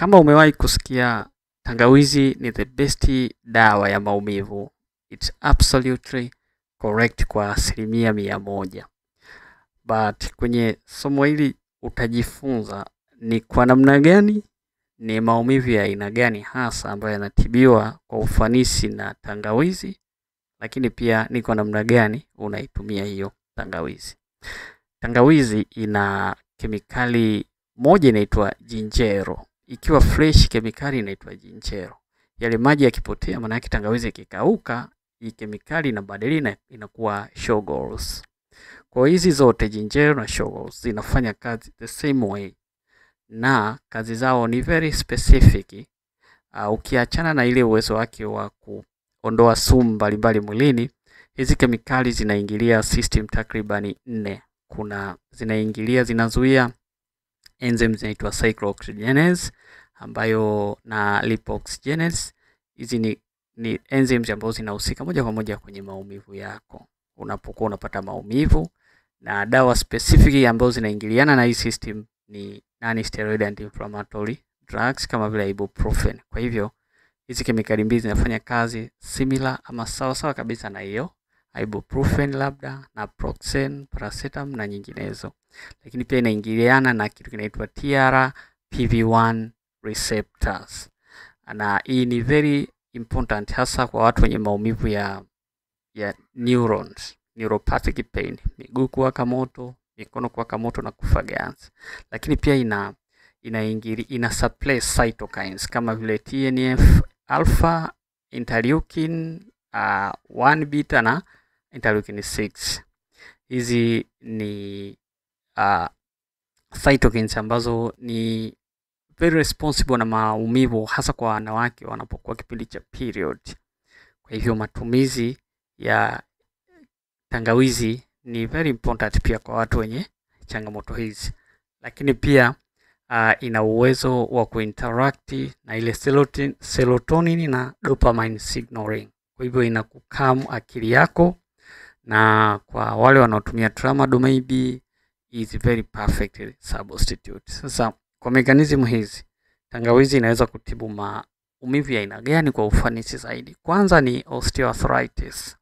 Kama umewahi kusikia tangawizi ni the best dawa ya maumivu, it's absolutely correct kwa 100%. But kwenye somo hili utajifunza ni kwa namna gani, ni maumivu ya aina gani hasa ambayo yanatibiwa kwa ufanisi na tangawizi, lakini pia ni kwa namna gani unaitumia hiyo tangawizi. Tangawizi ina kemikali moja inaitwa ginjero. Ikiwa fresh kemikali inaitwa ginjero. Yale maji yakipotea maana yake tangawizi ikikauka, hii kemikali inabadilika inakuwa sugars. Kwa hizi zote ginjero na sugars zinafanya kazi the same way. Na kazi zao ni very specific. Ukiachana na ile uwezo wake wa kuondoa sumu mbalimbali mwilini, hizi kemikali zinaingilia system takriban 4. Kuna zinaingilia zinazuia enzymes zinaitwa cyclooxygenase ambayo na lipoxygenase. Hizi ni enzymes ambazo zinahusika moja kwa moja kwenye maumivu yako unapokuwa unapata maumivu, na dawa specific ambazo zinaingiliana na hii system ni non-steroid anti-inflammatory drugs kama vile ibuprofen. Kwa hivyo hizi kemikali mbili zinafanya kazi similar ama sawa kabisa na hiyo ibuprofen, labda naproxen, paracetamol na nyinginezo. Lakini pia inaingiliana na kitu kinaitwa TRPV1 receptors. Na hii ni very important hasa kwa watu wenye maumivu ya neurons, neuropathic pain, miguu kuwaka moto, mikono kuwaka moto na kufa ganzi. Lakini pia ina suppress cytokines kama vile TNF alpha, interleukin 1 beta na interleukin 6. Hizi ni cytokines ambazo ni very responsible na maumivu hasa kwa wanawake wanapokuwa kipindi cha period. Kwa hivyo matumizi ya tangawizi ni very important pia kwa watu wenye changamoto hizi. Lakini pia ina uwezo wa kuinteract na ile serotonin na dopamine signaling. Kwa hivyo inakukam akili yako, na kwa wale wanaotumia tramadol maybe is very perfect substitute. Sasa kwa mechanism hizi tangawizi inaweza kutibu maumivu ya aina gani kwa ufanisi zaidi? Kwanza ni osteoarthritis.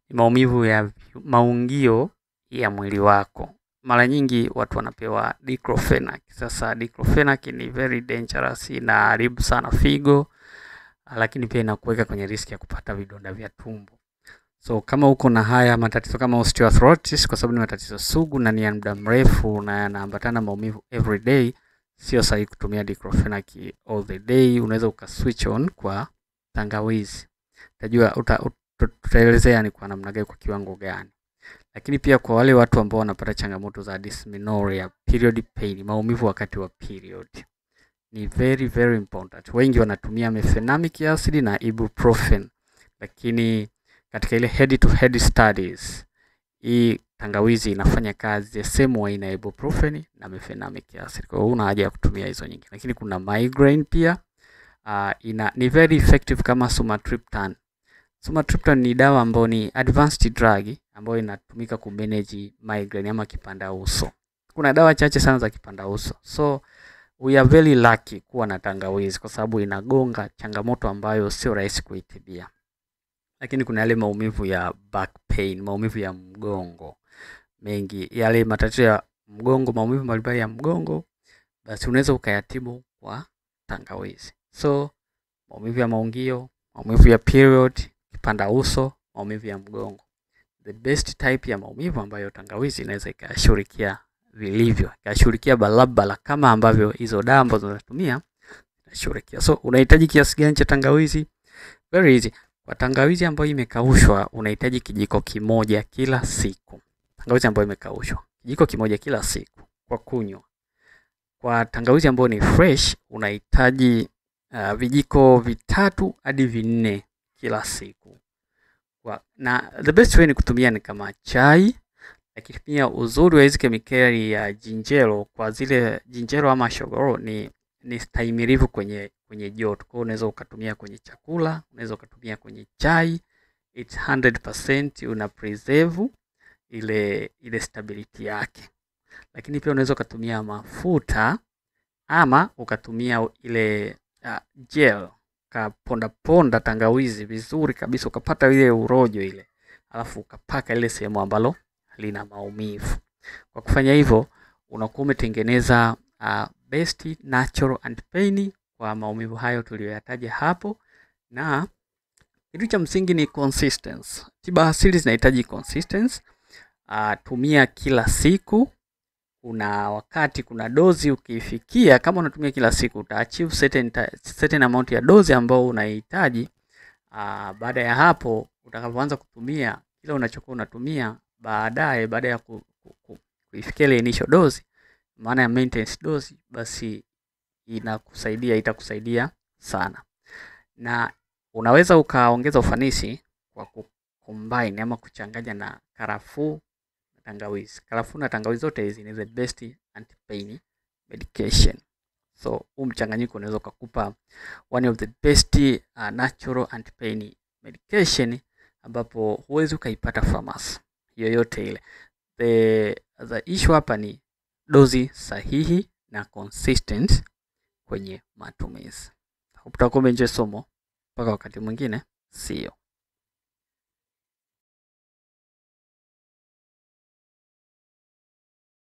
Ni maumivu ya maungio ya mwili wako. Mara nyingi watu wanapewa diclofenac. Sasa diclofenac ni very dangerous, inaharibu sana figo, lakini pia inakuweka kwenye riski ya kupata vidonda vya tumbo. So kama uko na haya matatizo kama osteoarthritis, kwa sababu ni matatizo sugu na ni ya muda mrefu na yanaambatana maumivu every day, sio sahihi kutumia diclofenac all the day. Unaweza ukaswitch on kwa tangawizi. Utajua tutaelezea ni kwa namna gani, kwa kiwango gani. Lakini pia kwa wale watu ambao wanapata changamoto za dysmenorrhea, period pain, maumivu wakati wa period, ni very important. Wengi wanatumia mefenamic acid na ibuprofen, lakini katika ile head to head studies hii tangawizi inafanya kazi the same way na ibuprofen na mefenamic acid. Kwa hiyo una haja ya kutumia hizo nyingine. Lakini kuna migraine pia ni very effective kama sumatriptan. Sumatriptan ni dawa ambayo ni advanced drug ambayo inatumika kumanage migraine ama kipanda uso. Kuna dawa chache sana za kipanda uso. So we are very lucky kuwa na tangawizi kwa sababu inagonga changamoto ambayo sio rahisi kuitibia. Lakini kuna yale maumivu ya back pain, maumivu ya mgongo mengi, yale matatizo ya mgongo, maumivu mbalimbali ya mgongo, basi unaweza ukayatibu kwa tangawizi. So maumivu ya maungio, maumivu ya period, kipanda uso, maumivu ya mgongo, the best type ya maumivu ambayo tangawizi inaweza ikashughulikia vilivyo, ikashughulikia balabala kama ambavyo hizo dawa ambazo tunatumia inashughulikia. So unahitaji kiasi gani cha tangawizi? Very easy. Kwa tangawizi ambayo imekaushwa unahitaji kijiko kimoja kila siku. Tangawizi ambayo imekaushwa, kijiko kimoja kila siku kwa kunywa. Kwa tangawizi ambayo ni fresh unahitaji vijiko 3 hadi 4 kila siku. Na the best way ni kutumia ni kama chai. Lakini pia uzuri wa hizi kemikali ya ginjero, kwa zile ginjero ama sugar ni stahimilivu kwenye joto. Kwa hiyo unaweza ukatumia kwenye chakula, unaweza ukatumia kwenye chai. It's 100% una preserve ile stability yake. Lakini pia unaweza ukatumia mafuta ama ukatumia ile gel, kaponda ponda tangawizi vizuri kabisa, ukapata ile urojo ile, alafu ukapaka ile sehemu ambalo lina maumivu. Kwa kufanya hivyo unakuwa umetengeneza best natural anti-pain kwa maumivu hayo tuliyoyataja hapo. Na kitu cha msingi ni consistency. Tiba asili zinahitaji consistency. Tumia kila siku. Kuna wakati, kuna dozi ukifikia, kama unatumia kila siku utaachieve certain amount ya dozi ambao unahitaji. Baada ya hapo utakapoanza kutumia kila unachokuwa unatumia, baada ya kuifikia ile initial dose, maana ya maintenance dose, basi itakusaidia sana. Na unaweza ukaongeza ufanisi kwa kucombine ama kuchanganya na karafuu na tangawizi. Karafuu na tangawizi zote hizi ni the best anti-pain medication. So mchanganyiko unaweza kukupa one of the best natural anti-pain medication, ambapo huwezi ukaipata pharmacy yoyote ile. The issue hapa ni dozi sahihi na consistent kwenye matumizi. Utakuwa umeenjoy somo. Mpaka wakati mwingine, see you.